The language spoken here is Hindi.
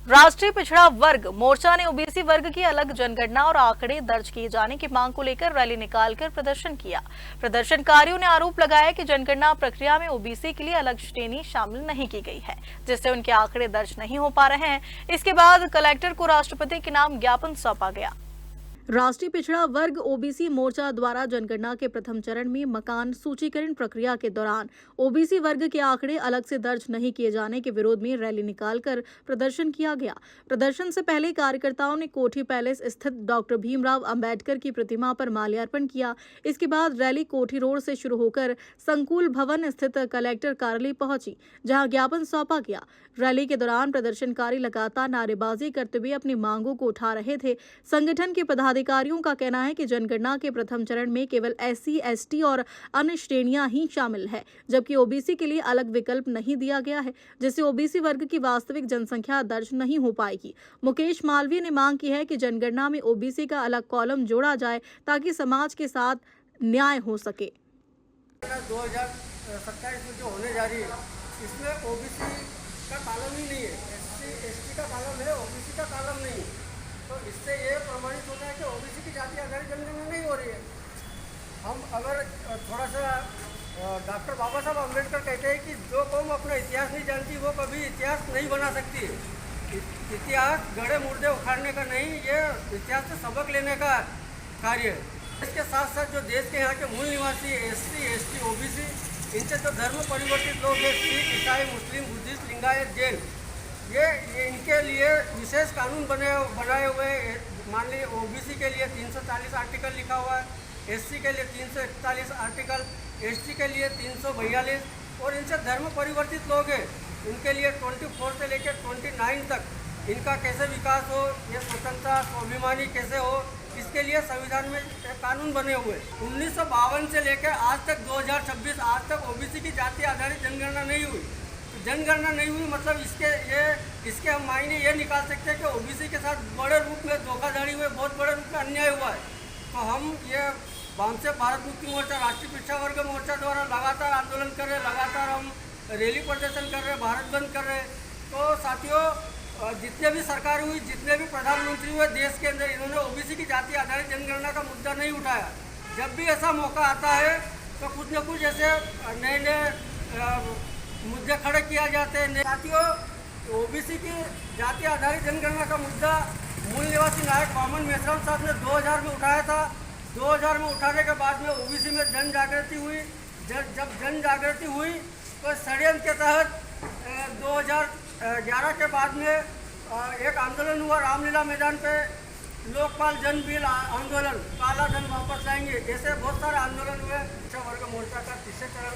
राष्ट्रीय पिछड़ा वर्ग मोर्चा ने ओबीसी वर्ग की अलग जनगणना और आंकड़े दर्ज किए जाने की मांग को लेकर रैली निकालकर प्रदर्शन किया। प्रदर्शनकारियों ने आरोप लगाया कि जनगणना प्रक्रिया में ओबीसी के लिए अलग श्रेणी शामिल नहीं की गई है, जिससे उनके आंकड़े दर्ज नहीं हो पा रहे हैं। इसके बाद कलेक्टर को राष्ट्रपति के नाम ज्ञापन सौंपा गया। राष्ट्रीय पिछड़ा वर्ग ओबीसी मोर्चा द्वारा जनगणना के प्रथम चरण में मकान सूचीकरण प्रक्रिया के दौरान ओबीसी वर्ग के आंकड़े अलग से दर्ज नहीं किए जाने के विरोध में रैली निकालकर प्रदर्शन किया गया। प्रदर्शन से पहले कार्यकर्ताओं ने कोठी पैलेस स्थित डॉक्टर भीमराव अंबेडकर की प्रतिमा पर माल्यार्पण किया। इसके बाद रैली कोठी रोड से शुरू होकर संकुल भवन स्थित कलेक्टर कार्यालय पहुंची, जहां ज्ञापन सौंपा गया। रैली के दौरान प्रदर्शनकारी लगातार नारेबाजी करते हुए अपनी मांगों को उठा रहे थे। संगठन के अधिकारियों का कहना है कि जनगणना के प्रथम चरण में केवल SC, ST और अन्य श्रेणियां ही शामिल है, जबकि ओबीसी के लिए अलग विकल्प नहीं दिया गया है, जिससे ओबीसी वर्ग की वास्तविक जनसंख्या दर्ज नहीं हो पाएगी। मुकेश मालवीय ने मांग की है कि जनगणना में ओबीसी का अलग कॉलम जोड़ा जाए ताकि समाज के साथ न्याय हो सके। 2027 में जो होने जा रही है, इसमें ओबीसी का कॉलम ही नहीं है, SC, ST का कॉलम है, ओबीसी का कॉलम नहीं है। तो इससे ये प्रमाणित होता है कि ओबीसी की जाति आधारित जनगणना नहीं हो रही है। हम अगर थोड़ा सा डॉक्टर बाबा साहब अम्बेडकर कहते हैं कि जो कौम अपना इतिहास नहीं जानती वो कभी इतिहास नहीं बना सकती है। इतिहास गड़े मुर्दे उखाड़ने का नहीं, ये इतिहास से सबक लेने का कार्य है। इसके साथ साथ जो देश के यहाँ के मूल निवासी SC, ST, OBC, इनसे जो धर्म परिवर्तित लोग हैं, सिख, ईसाई, मुस्लिम, बुद्धिस्ट, लिंगायत, जैन, ये इनके लिए विशेष कानून बनाए हुए। मान लीजिए ओबीसी के लिए 340 आर्टिकल लिखा हुआ है, SC के लिए 341 आर्टिकल, ST के लिए 342, और इनसे धर्म परिवर्तित लोग हैं उनके लिए 24 से लेकर 29 तक इनका कैसे विकास हो, ये स्वतंत्रता स्वाभिमानी कैसे हो, इसके लिए संविधान में कानून बने हुए। 1952 से लेकर आज तक 2026 आज तक ओबीसी की जाति आधारित जनगणना नहीं हुई। जनगणना नहीं हुई मतलब इसके हम मायने ये निकाल सकते हैं कि ओबीसी के साथ बड़े रूप में धोखाधड़ी हुई, बहुत बड़े रूप में अन्याय हुआ है। तो हम ये वामसे भारत मुक्ति मोर्चा, राष्ट्रीय पिछड़ा वर्ग मोर्चा द्वारा लगातार आंदोलन कर रहे, लगातार हम रैली प्रदर्शन कर रहे, भारत बंद कर रहे। तो साथियों, जितने भी सरकार हुई, जितने भी प्रधानमंत्री हुए देश के अंदर, इन्होंने ओबीसी की जाति आधारित जनगणना का मुद्दा नहीं उठाया। जब भी ऐसा मौका आता है तो कुछ न कुछ ऐसे नए नए मुद्दे खड़े किया जाते हैं। साथियों, ओबीसी की जाति आधारित जनगणना का मुद्दा मूल निवासी नायक वामन मेश्राम साहब ने 2000 में उठाया था। 2000 में उठाने के बाद में ओबीसी में जन जागृति हुई। जब जन जागृति हुई तो षड्यंत्र के तहत 2011 के बाद में एक आंदोलन हुआ रामलीला मैदान पे, लोकपाल जन बिल आंदोलन, काला धन वापस लाएंगे, ऐसे बहुत सारे आंदोलन हुए। पिछड़ा वर्ग मोर्चा का तीसरे चरण